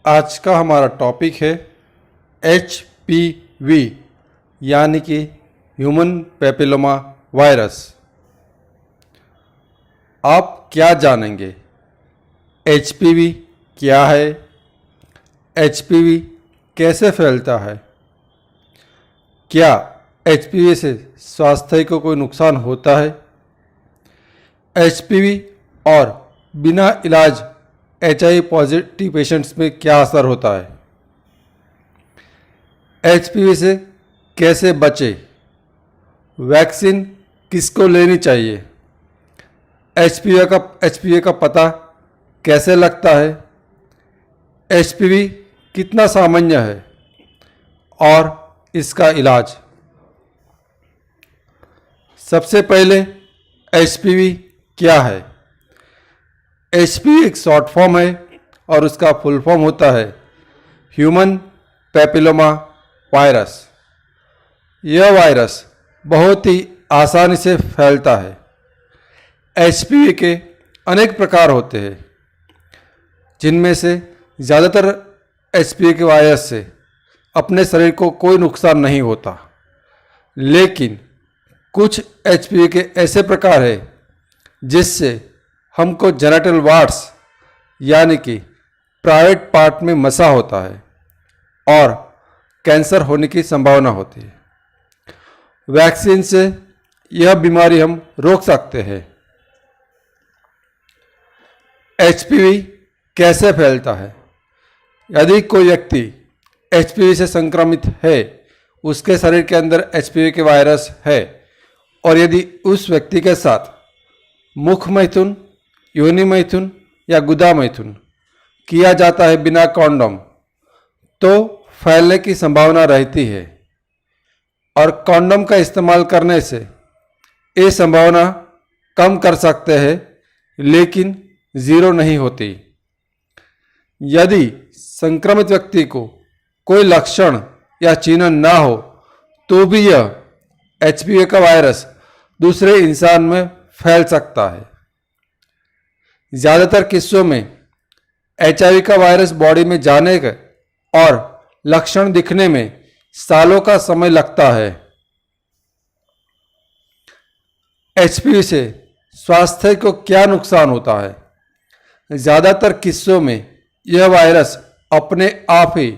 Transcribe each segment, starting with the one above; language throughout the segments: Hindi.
आज का हमारा टॉपिक है HPV यानी कि ह्यूमन पैपिलोमा वायरस। आप क्या जानेंगे? HPV क्या है? HPV कैसे फैलता है? क्या HPV से स्वास्थ्य को कोई नुकसान होता है? HPV और बिना इलाज HIV पॉजिटिव पेशेंट्स में क्या असर होता है? HPV से कैसे बचे? वैक्सीन किसको लेनी चाहिए? HPV का पता कैसे लगता है? HPV कितना सामान्य है और इसका इलाज? सबसे पहले HPV क्या है? HPV एक शॉर्ट फॉर्म है और उसका फुल फॉर्म होता है ह्यूमन पैपिलोमा वायरस। यह वायरस बहुत ही आसानी से फैलता है। HPV के अनेक प्रकार होते हैं, जिनमें से ज़्यादातर HPV के वायरस से अपने शरीर को कोई नुकसान नहीं होता, लेकिन कुछ HPV के ऐसे प्रकार हैं जिससे हमको जेनिटल वार्ड्स यानी कि प्राइवेट पार्ट में मसा होता है और कैंसर होने की संभावना होती है। वैक्सीन से यह बीमारी हम रोक सकते हैं। HPV कैसे फैलता है? यदि कोई व्यक्ति HPV से संक्रमित है, उसके शरीर के अंदर HPV के वायरस है और यदि उस व्यक्ति के साथ मुख मैथुन, योनि मैथुन या गुदा मैथुन किया जाता है बिना कॉन्डोम, तो फैलने की संभावना रहती है और कॉन्डोम का इस्तेमाल करने से ये संभावना कम कर सकते हैं, लेकिन ज़ीरो नहीं होती। यदि संक्रमित व्यक्ति को कोई लक्षण या चिन्ह ना हो तो भी यह HPV का वायरस दूसरे इंसान में फैल सकता है। ज़्यादातर किस्सों में HIV का वायरस बॉडी में जाने का और लक्षण दिखने में सालों का समय लगता है। HPV से स्वास्थ्य को क्या नुकसान होता है? ज़्यादातर किस्सों में यह वायरस अपने आप ही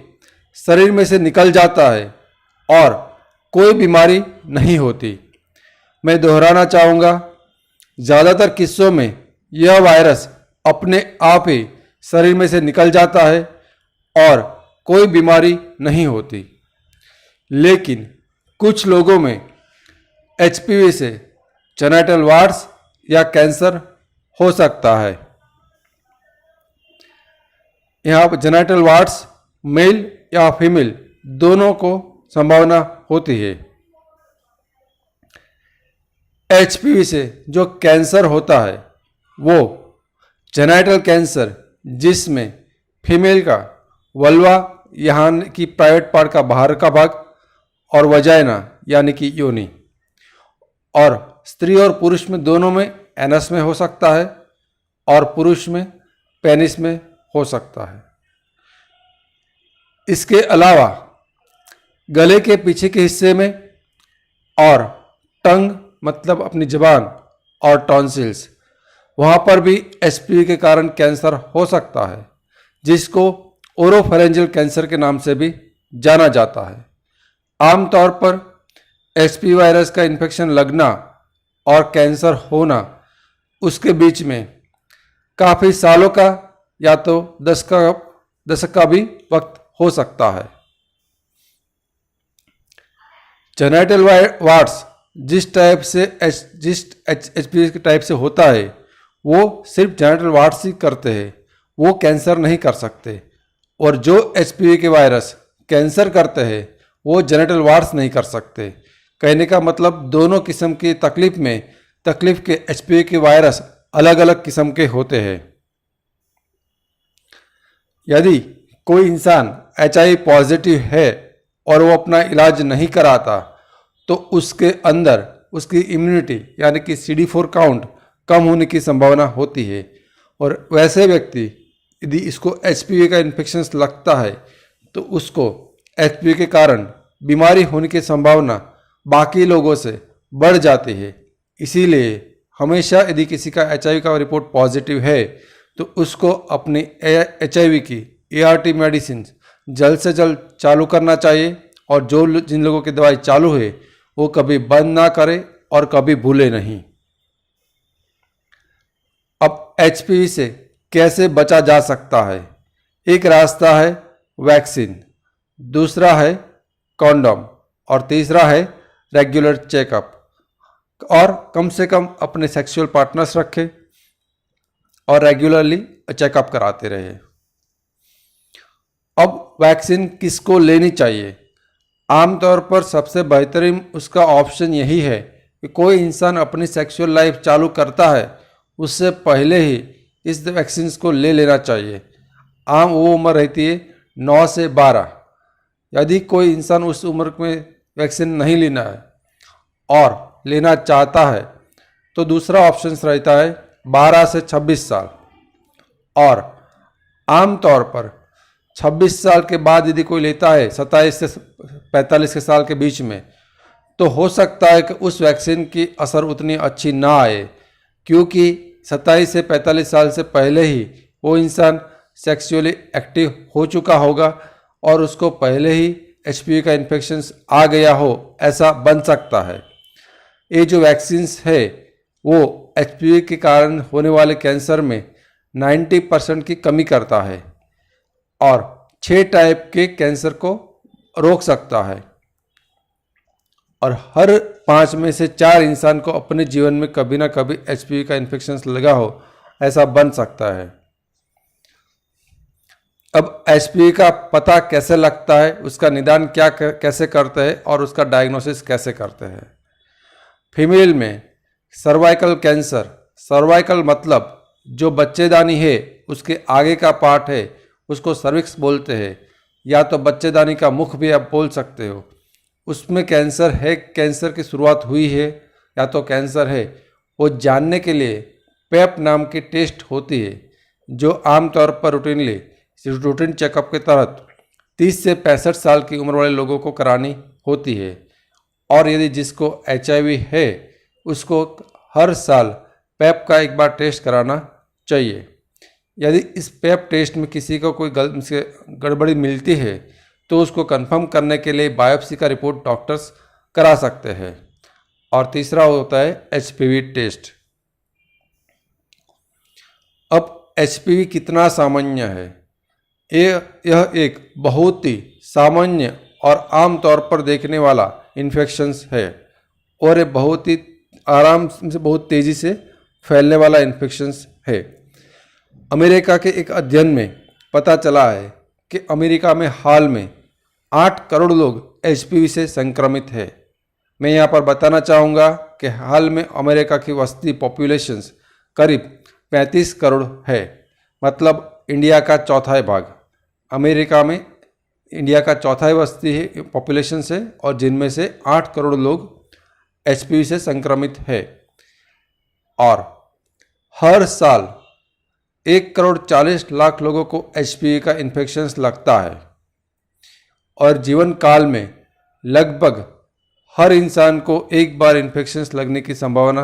शरीर में से निकल जाता है और कोई बीमारी नहीं होती। मैं दोहराना चाहूँगा, ज़्यादातर किस्सों में यह वायरस अपने आप ही शरीर में से निकल जाता है और कोई बीमारी नहीं होती, लेकिन कुछ लोगों में HPV से जेनिटल वार्ड्स या कैंसर हो सकता है। यहाँ पर जेनिटल वार्ड्स मेल या फीमेल दोनों को संभावना होती है। HPV से जो कैंसर होता है वो जेनिटल कैंसर, जिसमें फीमेल का वल्वा यहाँ की प्राइवेट पार्ट का बाहर का भाग और वजाइना यानी कि योनि, और स्त्री और पुरुष में दोनों में एनस में हो सकता है और पुरुष में पेनिस में हो सकता है। इसके अलावा गले के पीछे के हिस्से में और टंग मतलब अपनी जबान और टॉन्सिल्स, वहाँ पर भी HPV के कारण कैंसर हो सकता है, जिसको ओरोफेरेंजियल कैंसर के नाम से भी जाना जाता है। आमतौर पर HPV वायरस का इन्फेक्शन लगना और कैंसर होना उसके बीच में काफ़ी सालों का या तो दशक का भी वक्त हो सकता है। जेनिटल वार्ड्स जिस HPV के टाइप से होता है वो सिर्फ जेनिटल वार्ड्स ही करते हैं, वो कैंसर नहीं कर सकते, और जो HPV के वायरस कैंसर करते हैं वो जेनिटल वार्ड्स नहीं कर सकते। कहने का मतलब दोनों किस्म की तकलीफ के HPV के वायरस अलग अलग किस्म के होते हैं। यदि कोई इंसान HIV पॉजिटिव है और वो अपना इलाज नहीं कराता तो उसके अंदर उसकी इम्यूनिटी यानी कि CD4 काउंट कम होने की संभावना होती है और वैसे व्यक्ति यदि इसको एचपीवी का इन्फेक्शन लगता है तो उसको एचपीवी के कारण बीमारी होने की संभावना बाकी लोगों से बढ़ जाती है। इसीलिए हमेशा यदि किसी का एचआईवी का रिपोर्ट पॉजिटिव है तो उसको अपनी एचआईवी की एआरटी मेडिसिन जल्द से जल्द चालू करना चाहिए, और जिन लोगों की दवाई चालू है वो कभी बंद ना करे और कभी भूले नहीं। अब एचपीवी से कैसे बचा जा सकता है? एक रास्ता है वैक्सीन, दूसरा है कॉन्डोम, और तीसरा है रेगुलर चेकअप, और कम से कम अपने सेक्सुअल पार्टनर्स रखें और रेगुलरली चेकअप कराते रहे। अब वैक्सीन किसको लेनी चाहिए? आमतौर पर सबसे बेहतरीन उसका ऑप्शन यही है कि कोई इंसान अपनी सेक्सुअल लाइफ चालू करता है उससे पहले ही इस वैक्सीन को ले लेना चाहिए। आम वो उम्र रहती है 9 से 12। यदि कोई इंसान उस उम्र में वैक्सीन नहीं लेना है और लेना चाहता है तो दूसरा ऑप्शन रहता है 12 से 26 साल, और आमतौर पर 26 साल के बाद यदि कोई लेता है 27 से 45 के साल के बीच में, तो हो सकता है कि उस वैक्सीन की असर उतनी अच्छी ना आए, क्योंकि 27 से 45 साल से पहले ही वो इंसान सेक्सुअली एक्टिव हो चुका होगा और उसको पहले ही एचपीवी का इन्फेक्शन आ गया हो, ऐसा बन सकता है। ये जो वैक्सीन्स है वो एचपीवी के कारण होने वाले कैंसर में 90% की कमी करता है और 6 टाइप के कैंसर को रोक सकता है, और हर 5 में से 4 इंसान को अपने जीवन में कभी ना कभी एचपीवी का इन्फेक्शन लगा हो, ऐसा बन सकता है। अब एचपीवी का पता कैसे लगता है, उसका निदान कैसे करते हैं और उसका डायग्नोसिस कैसे करते हैं? फीमेल में सर्वाइकल कैंसर, सर्वाइकल मतलब जो बच्चेदानी है उसके आगे का पार्ट है उसको सर्विक्स बोलते हैं, या तो बच्चेदानी का मुख भी आप बोल सकते हो। उसमें कैंसर है, कैंसर की शुरुआत हुई है या तो कैंसर है, वो जानने के लिए पेप नाम की टेस्ट होती है जो आमतौर पर रूटीन चेकअप के तहत 30 से 65 साल की उम्र वाले लोगों को करानी होती है, और यदि जिसको एचआईवी है उसको हर साल पेप का एक बार टेस्ट कराना चाहिए। यदि इस पेप टेस्ट में किसी को कोई गड़बड़ी मिलती है तो उसको कंफर्म करने के लिए बायोप्सी का रिपोर्ट डॉक्टर्स करा सकते हैं। और तीसरा होता है एचपीवी टेस्ट। अब एचपीवी कितना सामान्य है? यह एक बहुत ही सामान्य और आम तौर पर देखने वाला इन्फेक्शंस है, और ये बहुत ही आराम से बहुत तेज़ी से फैलने वाला इन्फेक्शंस है। अमेरिका के एक अध्ययन में पता चला है कि अमेरिका में हाल में 8 करोड़ लोग एचपीवी से संक्रमित है। मैं यहाँ पर बताना चाहूँगा कि हाल में अमेरिका की वस्ती पॉपुलेशंस करीब 35 करोड़ है, मतलब इंडिया का चौथाई भाग। अमेरिका में इंडिया का चौथाई वस्ती है, पॉपुलेशन से, और जिनमें से 8 करोड़ लोग एचपीवी से संक्रमित है, और हर साल 1 करोड़ 40 लाख लोगों को एचपीवी का इन्फेक्शन लगता है, और जीवन काल में लगभग हर इंसान को एक बार इन्फेक्शन लगने की संभावना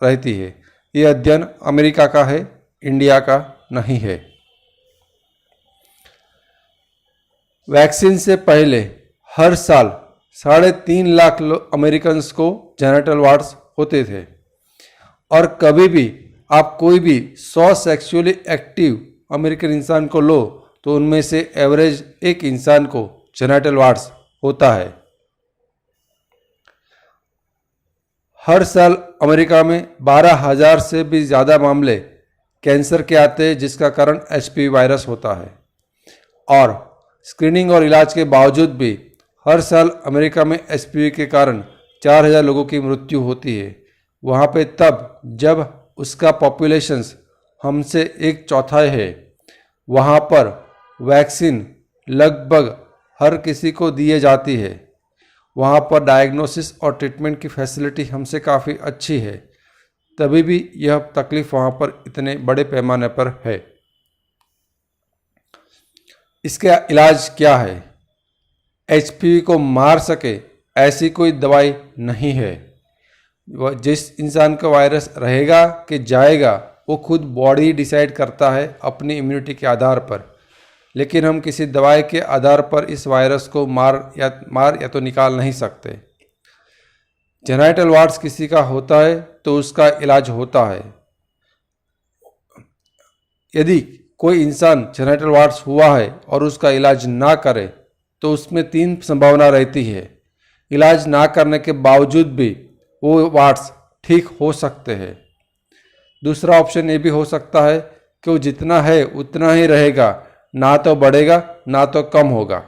रहती है। ये अध्ययन अमेरिका का है, इंडिया का नहीं है। वैक्सीन से पहले हर साल 3.5 लाख अमेरिकन को जेनिटल वार्ड्स होते थे, और कभी भी आप कोई भी 100 सेक्सुअली एक्टिव अमेरिकन इंसान को लो तो उनमें से एवरेज एक इंसान को जेनिटल वार्ड्स होता है। हर साल अमेरिका में 12,000 से भी ज़्यादा मामले कैंसर के आते हैं जिसका कारण एचपीवी वायरस होता है, और स्क्रीनिंग और इलाज के बावजूद भी हर साल अमेरिका में एचपीवी के कारण 4,000 लोगों की मृत्यु होती है। वहाँ पे तब जब उसका पॉपुलेशंस हमसे 1/4 है। वहाँ पर वैक्सीन लगभग हर किसी को दिए जाती है। वहाँ पर डायग्नोसिस और ट्रीटमेंट की फैसिलिटी हमसे काफ़ी अच्छी है, तभी भी यह तकलीफ़ वहाँ पर इतने बड़े पैमाने पर है। इसका इलाज क्या है? एचपीवी को मार सके ऐसी कोई दवाई नहीं है। वह जिस इंसान का वायरस रहेगा कि जाएगा वो खुद बॉडी डिसाइड करता है अपनी इम्यूनिटी के आधार पर, लेकिन हम किसी दवाई के आधार पर इस वायरस को मार या तो निकाल नहीं सकते। जेनाइटल वार्ड्स किसी का होता है तो उसका इलाज होता है। यदि कोई इंसान जेनाइटल वार्ड्स हुआ है और उसका इलाज ना करे तो उसमें 3 संभावना रहती है। इलाज ना करने के बावजूद भी वो वार्ड्स ठीक हो सकते हैं। दूसरा ऑप्शन ये भी हो सकता है कि वो जितना है उतना ही रहेगा, ना तो बढ़ेगा ना तो कम होगा।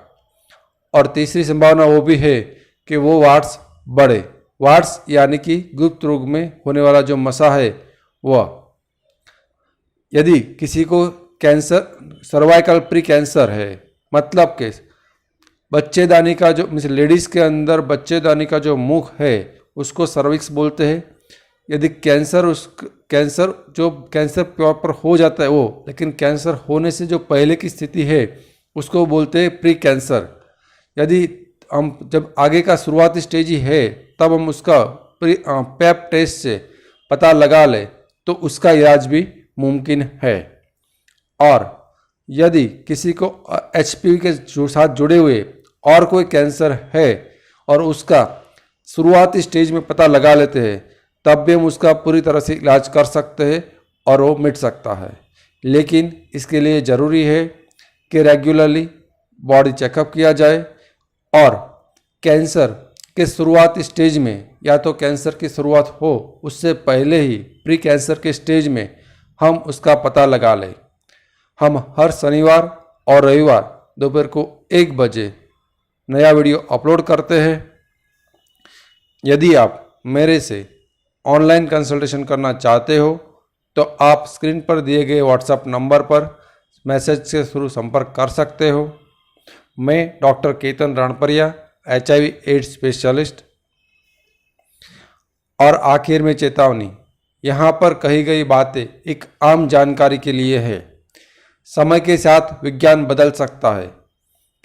और तीसरी संभावना वो भी है कि वो वार्ड्स बढ़े। वार्ड्स यानी कि गुप्त रोग में होने वाला जो मसा है वह। यदि किसी को कैंसर, सर्वाइकल प्री कैंसर है, मतलब कि बच्चेदानी का जो लेडीज़ के अंदर बच्चेदानी का जो मुख है उसको सर्विक्स बोलते हैं। यदि कैंसर प्रॉपर हो जाता है वो, लेकिन कैंसर होने से जो पहले की स्थिति है उसको बोलते हैं प्री कैंसर। यदि हम जब आगे का शुरुआती स्टेज ही है तब हम उसका पैप टेस्ट से पता लगा ले तो उसका इलाज भी मुमकिन है। और यदि किसी को एचपीवी के साथ जुड़े हुए और कोई कैंसर है और उसका शुरुआती स्टेज में पता लगा लेते हैं तब भी हम उसका पूरी तरह से इलाज कर सकते हैं और वो मिट सकता है। लेकिन इसके लिए ज़रूरी है कि रेगुलरली बॉडी चेकअप किया जाए और कैंसर के शुरुआती स्टेज में या तो कैंसर की शुरुआत हो उससे पहले ही प्री कैंसर के स्टेज में हम उसका पता लगा लें। हम हर शनिवार और रविवार दोपहर को 1 बजे नया वीडियो अपलोड करते हैं। यदि आप मेरे से ऑनलाइन कंसल्टेशन करना चाहते हो तो आप स्क्रीन पर दिए गए व्हाट्सएप नंबर पर मैसेज के थ्रू संपर्क कर सकते हो। मैं doctor Ketan Ranpariya, HIV AIDS specialist. और आखिर में चेतावनी, यहाँ पर कही गई बातें एक आम जानकारी के लिए है। समय के साथ विज्ञान बदल सकता है।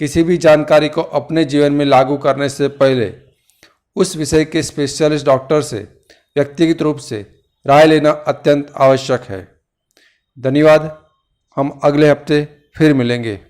किसी भी जानकारी को अपने जीवन में लागू करने से पहले उस विषय के स्पेशलिस्ट डॉक्टर से व्यक्तिगत रूप से राय लेना अत्यंत आवश्यक है। धन्यवाद। हम अगले हफ्ते फिर मिलेंगे।